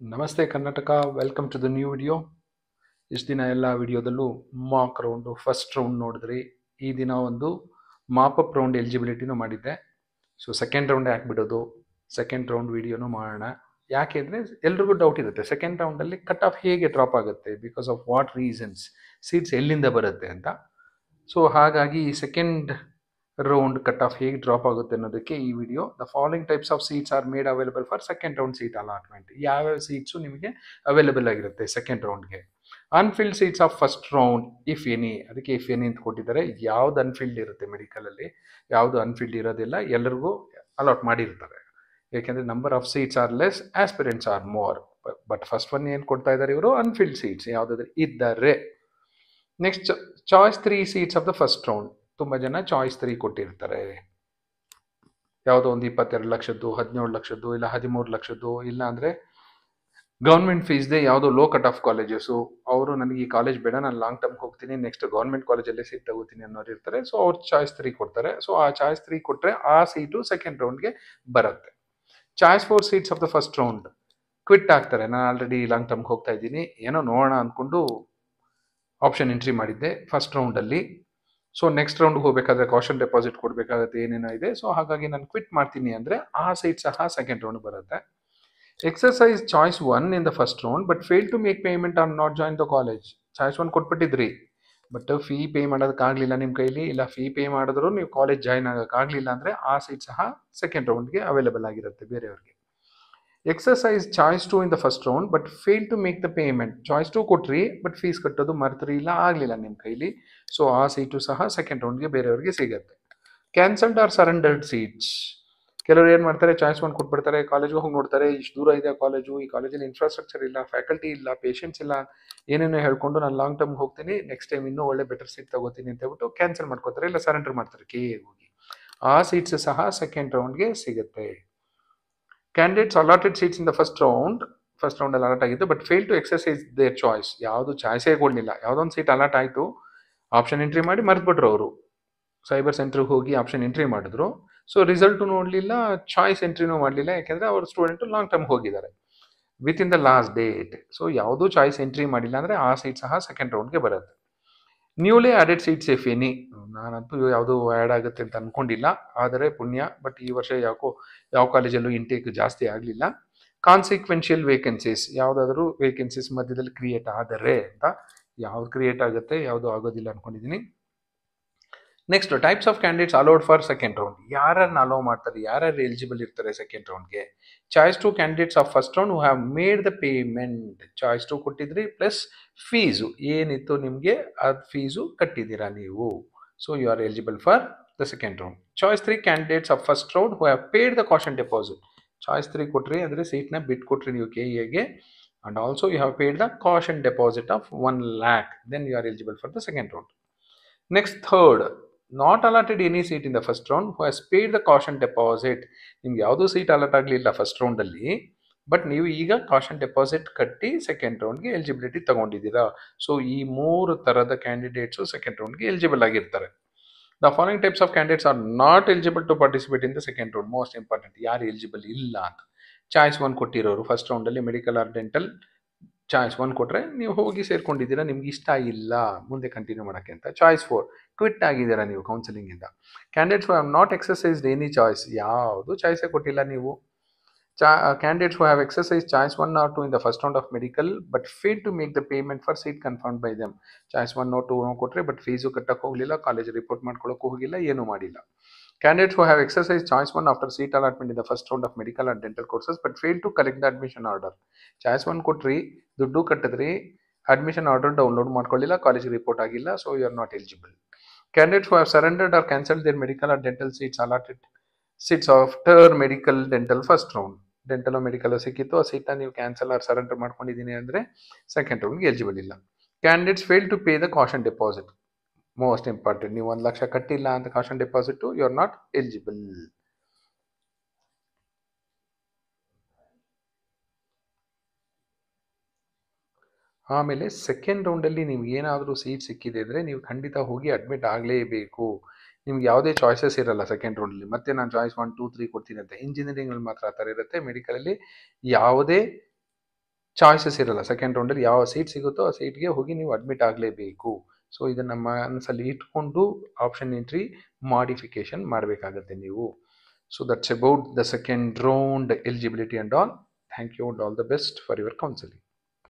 Namaste Karnataka, welcome to the new video. ಇಷ್ಟು ದಿನ ಎಲ್ಲ ವಿಡಿಯೋದಲ್ಲೂ ಮಾಕ್ ರೌಂಡು ಫಸ್ಟ್ ರೌಂಡ್ ನೋಡಿದ್ರಿ. ಈ ದಿನ ಒಂದು ಮಾಪಪ್ ರೌಂಡ್ ಎಲಿಜಿಬಿಲಿಟಿನೂ ಮಾಡಿದ್ದೆ. ಸೊ ಸೆಕೆಂಡ್ ರೌಂಡ್ ಹಾಕ್ಬಿಡೋದು, ಸೆಕೆಂಡ್ ರೌಂಡ್ ವಿಡಿಯೋನು ಮಾಡೋಣ. ಯಾಕೆ ಅಂದರೆ ಎಲ್ರಿಗೂ ಡೌಟ್ ಇರುತ್ತೆ ಸೆಕೆಂಡ್ ರೌಂಡಲ್ಲಿ ಕಟ್ ಆಫ್ ಹೇಗೆ ಡ್ರಾಪ್ ಆಗುತ್ತೆ, because of what reasons, seats ಎಲ್ಲಿಂದ ಬರುತ್ತೆ ಅಂತ. ಸೊ ಹಾಗಾಗಿ ಸೆಕೆಂಡ್ ರೌಂಡ್ ಕಟ್ ಆಫ್ ಹೇಗೆ ಡ್ರಾಪ್ ಆಗುತ್ತೆ ಅನ್ನೋದಕ್ಕೆ ಈ video. The following types of seats are made available for second round seat allotment. ಯಾವ್ಯಾವ ಸೀಟ್ಸು ನಿಮಗೆ ಅವೈಲೇಬಲ್ ಆಗಿರುತ್ತೆ ಸೆಕೆಂಡ್ ರೌಂಡ್ಗೆ. Unfilled seats of first round if any, ಅದಕ್ಕೆ ಇಫ್ ಎನಿ ಅಂತ ಕೊಟ್ಟಿದ್ದಾರೆ. ಯಾವ್ದು ಅನ್ಫಿಲ್ಡ್ ಇರುತ್ತೆ ಮೆಡಿಕಲಲ್ಲಿ, ಯಾವುದು ಅನ್ಫಿಲ್ಡ್ ಇರೋದಿಲ್ಲ, ಎಲ್ಲರಿಗೂ ಅಲಾಟ್ ಮಾಡಿರ್ತಾರೆ. ಯಾಕೆಂದರೆ number of seats are less, aspirants are more. But first one ಏನು ಕೊಡ್ತಾ ಇದ್ದಾರೆ ಇವರು, ಅನ್ಫಿಲ್ಡ್ ಸೀಟ್ಸ್ ಯಾವುದಾದ್ರೆ ಇದ್ದಾರೆ. Next choice 3 seats of the first round. ತುಂಬ ಜನ ಚಾಯ್ಸ್ 3 ಕೊಟ್ಟಿರ್ತಾರೆ. ಯಾವುದೋ ಒಂದು 22 ಲಕ್ಷದ್ದು, 17 ಲಕ್ಷದ್ದು, ಇಲ್ಲ 13 ಲಕ್ಷದ್ದು, ಇಲ್ಲ ಅಂದರೆ ಗೌರ್ಮೆಂಟ್ ಫೀಸ್ದೆ ಯಾವುದೋ ಲೋ ಕಟ್ ಆಫ್ ಕಾಲೇಜಸ್ಸು. ಅವರು ನನಗೆ ಈ ಕಾಲೇಜ್ ಬೇಡ, ನಾನು ಲಾಂಗ್ ಟರ್ಮ್ ಹೋಗ್ತೀನಿ, ನೆಕ್ಸ್ಟ್ ಗೌರ್ಮೆಂಟ್ ಕಾಲೇಜಲ್ಲೇ ಸೀಟ್ ತಗೋತೀನಿ ಅನ್ನೋರು ಇರ್ತಾರೆ. ಸೊ ಅವ್ರು ಚಾಯ್ಸ್ 3 ಕೊಡ್ತಾರೆ. ಸೊ ಆ ಚಾಯ್ಸ್ 3 ಕೊಟ್ಟರೆ ಆ ಸೀಟು ಸೆಕೆಂಡ್ ರೌಂಡ್ಗೆ ಬರುತ್ತೆ. Choice 4 seats of the first round quit ಆಗ್ತಾರೆ. ನಾನು ಆಲ್ರೆಡಿ ಲಾಂಗ್ ಟರ್ಮ್ಗೆ ಹೋಗ್ತಾ ಇದ್ದೀನಿ, ಏನೋ ನೋಡೋಣ ಅಂದ್ಕೊಂಡು ಆಪ್ಷನ್ ಎಂಟ್ರಿ ಮಾಡಿದ್ದೆ ಫಸ್ಟ್ ರೌಂಡಲ್ಲಿ. ಸೊ ನೆಕ್ಸ್ಟ್ ರೌಂಡ್ ಹೋಗಬೇಕಾದ್ರೆ ಕಾಷನ್ ಡೆಪಾಸಿಟ್ ಕೊಡಬೇಕಾಗುತ್ತೆ, ಏನೇನೋ ಇದೆ. ಸೊ ಹಾಗಾಗಿ ನಾನು ಕ್ವಿಟ್ ಮಾಡ್ತೀನಿ ಅಂದರೆ ಆ ಸೀಟ್ ಸಹ ಸೆಕೆಂಡ್ ರೌಂಡ್ ಬರುತ್ತೆ. Exercise choice 1 in the first round but fail to make payment or not join the college. Choice 1 ಕೊಟ್ಬಿಟ್ಟಿದ್ರಿ, ಬಟ್ ಫೀ ಪೇ ಮಾಡೋದಕ್ಕಾಗಲಿಲ್ಲ ನಿಮ್ಮ ಕೈಲಿ, ಇಲ್ಲ ಫೀ ಪೇ ಮಾಡಿದ್ರು ನೀವು ಕಾಲೇಜ್ ಜಾಯ್ನ್ ಆಗೋಕ್ಕಾಗಲಿಲ್ಲ ಅಂದರೆ ಆ ಸೀಟ್ ಸಹ ಸೆಕೆಂಡ್ ರೌಂಡ್ಗೆ ಅವೈಲೇಬಲ್ ಆಗಿರುತ್ತೆ ಬೇರೆಯವ್ರಿಗೆ. Exercise choice 2 in the first round but fail to make the payment. Choice 2 ಕೊಟ್ರಿ, ಬಟ್ ಫೀಸ್ ಕಟ್ಟೋದು ಮರ್ತ್ರಿ, ಇಲ್ಲ ಆಗಲಿಲ್ಲ ನಿಮ್ಮ ಕೈಲಿ. ಸೊ ಆ ಸೀಟು ಸಹ ಸೆಕೆಂಡ್ ರೌಂಡ್ಗೆ ಬೇರೆಯವ್ರಿಗೆ ಸಿಗುತ್ತೆ. Cancelled or surrendered seats. ಕೆಲವರು ಏನು ಮಾಡ್ತಾರೆ, ಚಾಯ್ಸ್ 1 ಕೊಟ್ಬಿಡ್ತಾರೆ, ಕಾಲೇಜ್ಗೆ ಹೋಗಿ ನೋಡ್ತಾರೆ, ಇಷ್ಟು ದೂರ ಇದೆ ಕಾಲೇಜು, ಈ ಕಾಲೇಜಲ್ಲಿ ಇನ್ಫ್ರಾಸ್ಟ್ರಕ್ಚರ್ ಇಲ್ಲ, ಫ್ಯಾಕಲ್ಟಿ ಇಲ್ಲ, ಪೇಷಂಟ್ಸ್ ಇಲ್ಲ, ಏನೇನೋ ಹೇಳ್ಕೊಂಡು ನಾನು ಲಾಂಗ್ ಟರ್ಮ್ಗೆ ಹೋಗ್ತೀನಿ, ನೆಕ್ಸ್ಟ್ ಟೈಮ್ ಇನ್ನೂ ಒಳ್ಳೆ ಬೆಟರ್ ಸೀಟ್ ತಗೋತೀನಿ ಅಂತ ಹೇಳ್ಬಿಟ್ಟು ಕ್ಯಾನ್ಸಲ್ ಮಾಡ್ಕೋತಾರೆ, ಇಲ್ಲ ಸರೆಂಡರ್ ಮಾಡ್ತಾರೆ ಕೆ ಹೋಗಿ. ಆ ಸೀಟ್ಸ್ ಸಹ ಸೆಕೆಂಡ್ ರೌಂಡ್ಗೆ ಸಿಗುತ್ತೆ. Candidates allotted seats in the first ರೌಂಡಲ್ಲಿ ಅಲಾಟ್ ಆಗಿತ್ತು but fail to exercise their choice. ಯಾವುದು ಚಾಯ್ಸೇ ಕೊಡಲಿಲ್ಲ, ಯಾವುದೊಂದು ಸೀಟ್ ಅಲಾಟ್ ಆಯಿತು, ಆಪ್ಷನ್ ಎಂಟ್ರಿ ಮಾಡಿ ಮರೆತುಬಿಟ್ರು ಅವರು. ಸೈಬರ್ ಸೆಂಟ್ರಿಗೆ ಹೋಗಿ ಆಪ್ಷನ್ ಎಂಟ್ರಿ ಮಾಡಿದ್ರು. ಸೊ ರಿಸಲ್ಟು ನೋಡಲಿಲ್ಲ, ಚಾಯ್ಸ್ ಎಂಟ್ರಿನೂ ಮಾಡಲಿಲ್ಲ, ಯಾಕೆಂದರೆ ಅವ್ರ ಸ್ಟೂಡೆಂಟು ಲಾಂಗ್ ಟರ್ಮ್ ಹೋಗಿದ್ದಾರೆ within the last date. So ಯಾವುದೂ ಚಾಯ್ಸ್ ಎಂಟ್ರಿ ಮಾಡಿಲ್ಲ ಅಂದರೆ ಆ ಸೀಟ್ ಸಹ ಸೆಕೆಂಡ್ ರೌಂಡ್ಗೆ ಬರುತ್ತೆ. Newly added seats if any. ನಾನಂತೂ ಯಾವುದು ಆ್ಯಡ್ ಆಗುತ್ತೆ ಅಂತ ಅಂದ್ಕೊಂಡಿಲ್ಲ, ಆದರೆ ಪುಣ್ಯ. ಬಟ್ ಈ ವರ್ಷ ಯಾವ ಕಾಲೇಜಲ್ಲೂ ಇಂಟೇಕ್ ಜಾಸ್ತಿ ಆಗಲಿಲ್ಲ. ಕಾನ್ಸಿಕ್ವೆನ್ಷಿಯಲ್ ವೇಕೆನ್ಸೀಸ್, ಯಾವುದಾದ್ರೂ ವೇಕೆನ್ಸೀಸ್ ಮಧ್ಯದಲ್ಲಿ ಕ್ರಿಯೇಟ್ ಆದರೆ ಅಂತ. ಯಾವ್ದು ಕ್ರಿಯೇಟ್ ಆಗುತ್ತೆ, ಯಾವುದು ಆಗೋದಿಲ್ಲ ಅಂದ್ಕೊಂಡಿದ್ದೀನಿ. Next types of candidates allowed for second round. ಯಾರನ್ನು ಅಲೋ ಮಾಡ್ತಾರೆ, ಯಾರ್ಯಾರು ಎಲಿಜಿಬಲ್ ಇರ್ತಾರೆ ಸೆಕೆಂಡ್ ರೌಂಡ್ಗೆ. Choice 2 candidates of first round who have made the payment. Choice 2 ಕೊಟ್ಟಿದ್ರಿ, ಪ್ಲಸ್ ಫೀಸು ಏನಿತ್ತು ನಿಮಗೆ ಅದು ಫೀಸು ಕಟ್ಟಿದ್ದೀರಾ ನೀವು. So you are eligible for the second round. Choice 3 candidates of first round who have paid the caution deposit. Choice 3 ಕೊಟ್ರಿ ಅಂದರೆ ಸೀಟ್ನ ಬಿಟ್ಟು ಕೊಟ್ರಿ ನೀವು KEAಗೆ, and also you have paid the caution deposit of 1 lakh, then you are eligible for the second round. Next, third, not allotted any seat in the first round who has paid the caution deposit. ನಿಮ್ಗೆ ಯಾವುದೂ seat allot ಆಗಲಿಲ್ಲ first ರೌಂಡಲ್ಲಿ, but ನೀವು ಈಗ caution deposit ಕಟ್ಟಿ second ರೌಂಡ್ಗೆ eligibility ತಗೊಂಡಿದ್ದೀರಾ. So ಈ 3 ಥರದ ಕ್ಯಾಂಡಿಡೇಟ್ಸು ಸೆಕೆಂಡ್ ರೌಂಡ್ಗೆ ಎಲಿಜಿಬಲ್ ಆಗಿರ್ತಾರೆ. The following types of candidates are not eligible to participate in the second round. Most important, ಯಾರು ಎಲಿಜಿಬಲ್ ಇಲ್ಲ ಅಂತ. ಚಾಯ್ಸ್ 1 ಕೊಟ್ಟಿರೋರು ಫಸ್ಟ್ ರೌಂಡಲ್ಲಿ ಮೆಡಿಕಲ್ ಆರ್ ಡೆಂಟಲ್, ಚಾಯ್ಸ್ 1 ಕೊಟ್ಟರೆ ನೀವು ಹೋಗಿ ಸೇರ್ಕೊಂಡಿದ್ದೀರಾ, ನಿಮ್ಗೆ ಇಷ್ಟ ಇಲ್ಲ ಮುಂದೆ ಕಂಟಿನ್ಯೂ ಮಾಡೋಕ್ಕೆ ಅಂತ. ಚಾಯ್ಸ್ 4 ಕ್ವಿಟ್ ಆಗಿದ್ದೀರಾ ನೀವು ಕೌನ್ಸಿಲಿಂಗಿಂದ. Candidates who have not exercised any choice, ಯಾವುದು ಚಾಯ್ಸೇ ಕೊಟ್ಟಿಲ್ಲ ನೀವು. Candidates who have exercised choice 1 or 2 in the first round of medical but failed to make the payment for seat confirmed by them. Choice 1 or 2 ಕೊಟ್ಟರೆ but fees ಕಟ್ಟಕ್ಕೆ ಹೋಗಲಿಲ್ಲ, college report ಮಾಡ್ಕೊಳ್ಳೋಕ್ಕೂ ಹೋಗಿಲ್ಲ, ಏನೂ ಮಾಡಿಲ್ಲ. Candidates who have exercised choice 1 after seat allotment in the first round of medical and dental courses but failed to collect the admission order. Choice 1 ಕೊಟ್ರಿ, ದುಡ್ಡು ಕಟ್ಟಿದ್ರಿ, admission order download ಮಾಡ್ಕೊಳ್ಳಿಲ್ಲ, college report ಆಗಿಲ್ಲ, so you are not eligible. Candidates who have surrendered or cancelled their medical or dental seats allotted seats after medical dental first round. Dental medical ಸಿಕ್ಕಿತ್ತು, ಆ ಸೀಟ್ನ ನೀವು cancel or surrender ಮಾಡ್ಕೊಂಡಿದ್ದೀನಿ ಅಂದರೆ second ರೌಂಡ್ಗೆ eligible ಇಲ್ಲ. Candidates fail to pay the caution deposit. Most important, ನೀವು 1 ಲಕ್ಷ ಕಟ್ಟಿಲ್ಲ ಅಂತ caution deposit, you are not eligible. ಆಮೇಲೆ ಸೆಕೆಂಡ್ ರೌಂಡಲ್ಲಿ ನಿಮ್ಗೆ ಏನಾದರೂ ಸೀಟ್ ಸಿಕ್ಕಿದೆ ಅಂದರೆ ನೀವು ಖಂಡಿತ ಹೋಗಿ ಅಡ್ಮಿಟ್ ಆಗಲೇಬೇಕು. ನಿಮ್ಗೆ ಯಾವುದೇ ಚಾಯ್ಸಸ್ ಇರಲ್ಲ ಸೆಕೆಂಡ್ ರೌಂಡಲ್ಲಿ. ಮತ್ತೆ ನಾನು ಚಾಯ್ಸ್ 1, 2, 3 ಕೊಡ್ತೀನಿ ಅಂತ. ಇಂಜಿನಿಯರಿಂಗಲ್ಲಿ ಮಾತ್ರ ಆ ಥರ ಇರುತ್ತೆ, ಮೆಡಿಕಲಲ್ಲಿ ಯಾವುದೇ ಚಾಯ್ಸಸ್ ಇರಲ್ಲ. ಸೆಕೆಂಡ್ ರೌಂಡಲ್ಲಿ ಯಾವ ಸೀಟ್ ಸಿಗುತ್ತೋ ಆ ಸೀಟ್ಗೆ ಹೋಗಿ ನೀವು ಅಡ್ಮಿಟ್ ಆಗಲೇಬೇಕು. ಸೊ ಇದನ್ನು ಮನಸ್ಸಲ್ಲಿ ಇಟ್ಕೊಂಡು ಆಪ್ಷನ್ ಎಂಟ್ರಿ ಮಾಡಿಫಿಕೇಶನ್ ಮಾಡಬೇಕಾಗತ್ತೆ ನೀವು. So that's about the second round eligibility and all. Thank you and all the best for your counselling.